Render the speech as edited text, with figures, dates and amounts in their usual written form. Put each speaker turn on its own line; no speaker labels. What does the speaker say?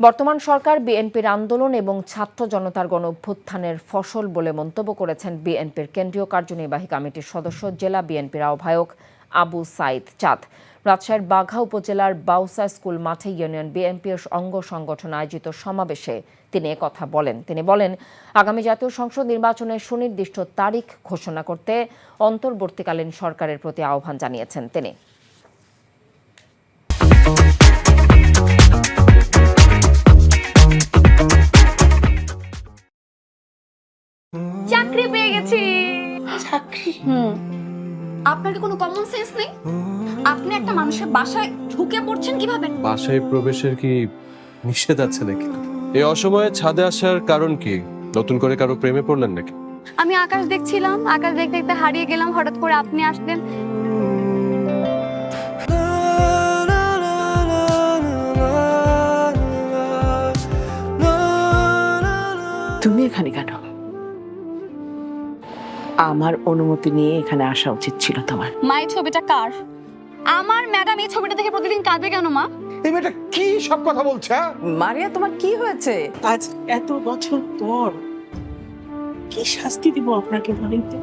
বর্তমান সরকার বিএনপির আন্দোলন এবং ছাত্র জনতার গণঅভ্যুত্থানের ফসল বলে মন্তব্য করেছেন বিএনপির কেন্দ্রীয় কার্যনির্বাহী কমিটির সদস্য জেলা বিএনপির আহ্বায়ক আবু সাইদ চাঁদ। রাজশাহীর বাঘা উপজেলার বাউসা স্কুল মাঠে ইউনিয়ন বিএনপির অঙ্গ সংগঠন আয়োজিত সমাবেশে তিনি একথা বলেন। তিনি বলেন, আগামী জাতীয় সংসদ নির্বাচনের সুনির্দিষ্ট তারিখ ঘোষণা করতে অন্তর্বর্তীকালীন সরকারের প্রতি আহ্বান জানিয়েছেন তিনি।
চাকরি পেয়ে গেছি।
চাকরি?
আপনার কি কোনো কমন সেন্স নেই? আপনি একটা মানুষের বাসায় ঢুকে পড়ছেন কিভাবে?
বাসায় প্রবেশের কি নিষেধ আছে নাকি? এই অসময়ে ছাদে আসার কারণ কি? নতুন করে কারো প্রেমে পড়লেন নাকি?
আমি আকাশ দেখছিলাম, আকাশ দেখতে দেখতে হারিয়ে গেলাম, হঠাৎ করে আপনি আসলেন।
তুমি এখানে কেন? আমার অনুমতি নিয়ে এখানে আসা উচিত ছিল তোমার।
মা, এই ছবিটা কার? আমার ম্যাডাম এই ছবিটা দেখে প্রতিদিন কাঁদবে কেন মা?
এই মেয়েটা কি সব কথা বলছে?
মারিয়া, তোমার কি হয়েছে?
আজ এত বছর পর কি শাস্তি দিব আপনাকে বলেন তো?